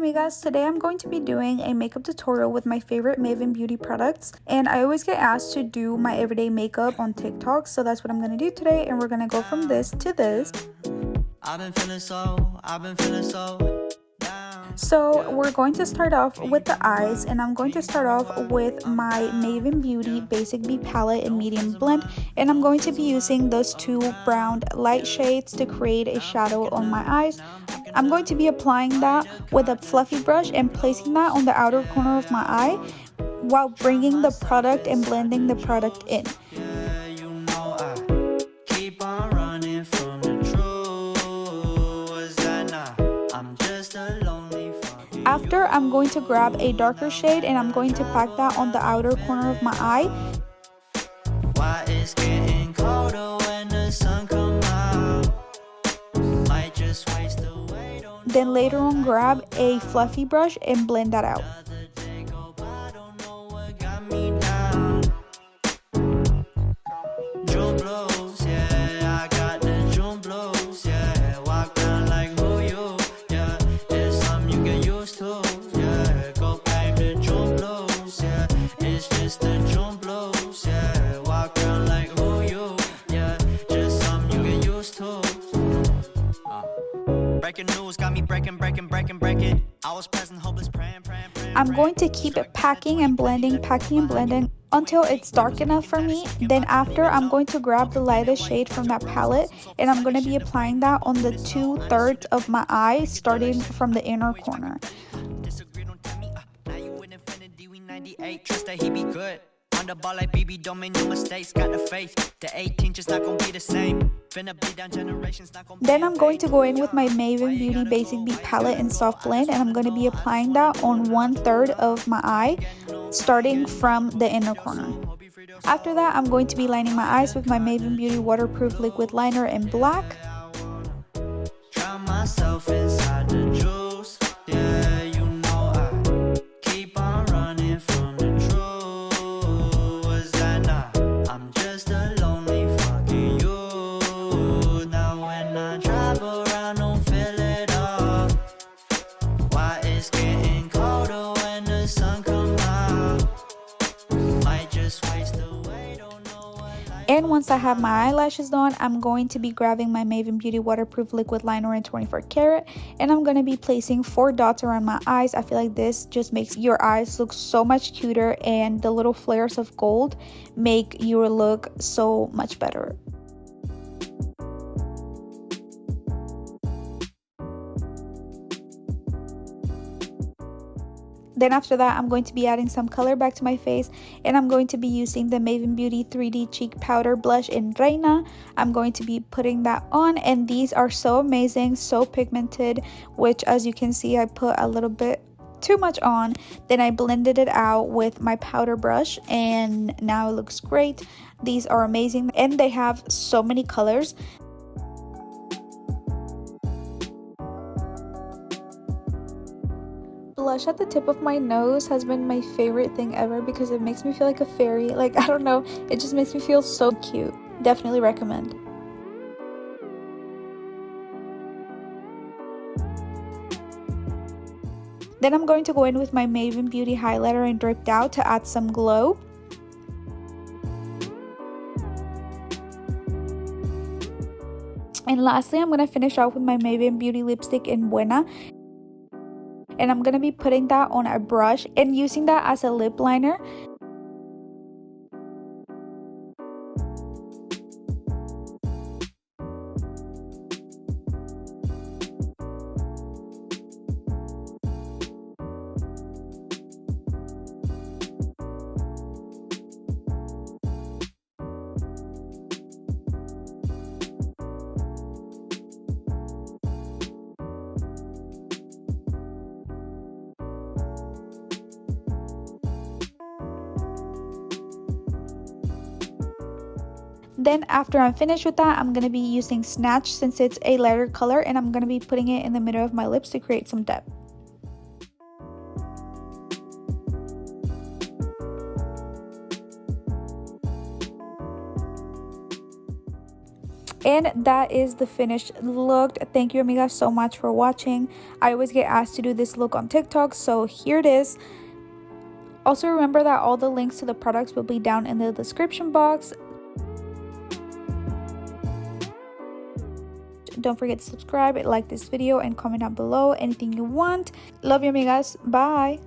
amigas, today I'm going to be doing a makeup tutorial with my favorite Maven beauty products, and I always get asked to do my everyday makeup on TikTok, so that's what I'm going to do today, and we're going to go from this to this. I've been feeling so So we're going to start off with the eyes, and I'm going to start off with my Maven Beauty Basic B palette in medium blend, and I'm going to be using those two brown light shades to create a shadow on my eyes. I'm going to be applying that with a fluffy brush and placing that on the outer corner of my eye while bringing the product and blending the product in. After, I'm going to grab a darker shade and I'm going to pack that on the outer corner of my eye. Why it's getting colder when the sun come out. Might just waste away. Then later on, grab a fluffy brush and blend that out. I'm going to keep it packing and blending until it's dark enough for me. Then after, I'm going to grab the lightest shade from that palette and I'm going to be applying that on the 2/3 of my eye, starting from the inner corner. On the ball like BB, don't make no mistakes, got the faith. The 18 just not gonna be the same. Then I'm going to go in with my Maven Beauty Basic B palette in soft blend, and I'm going to be applying that on 1/3 of my eye, starting from the inner corner. After that, I'm going to be lining my eyes with my Maven Beauty waterproof liquid liner in black. Drown myself inside the juice. Yeah, you know I keep on running from the truth. And once I have my eyelashes done, I'm going to be grabbing my Maven Beauty waterproof liquid liner in 24 karat, and I'm going to be placing 4 dots around my eyes. I feel like this just makes your eyes look so much cuter, and the little flares of gold make your look so much better. Then after that, I'm going to be adding some color back to my face, and I'm going to be using the Maven Beauty 3D Cheek Powder Blush in Reina. I'm going to be putting that on, and these are so amazing, so pigmented, which as you can see, I put a little bit too much on. Then I blended it out with my powder brush, and now it looks great. These are amazing, and they have so many colors. Blush at the tip of my nose has been my favorite thing ever because it makes me feel like a fairy. Like, I don't know, it just makes me feel so cute. Definitely recommend. Then I'm going to go in with my Maven Beauty highlighter and Dripped Out to add some glow. And lastly, I'm going to finish off with my Maven Beauty lipstick in Buena. And I'm going to be putting that on a brush and using that as a lip liner. Then after I'm finished with that, I'm going to be using Snatched since it's a lighter color, and I'm going to be putting it in the middle of my lips to create some depth. And that is the finished look. Thank you, amigas, so much for watching. I always get asked to do this look on TikTok, so here it is. Also remember that all the links to the products will be down in the description box. Don't forget to subscribe, like this video, and comment down below anything you want. Love you, amigas. Bye.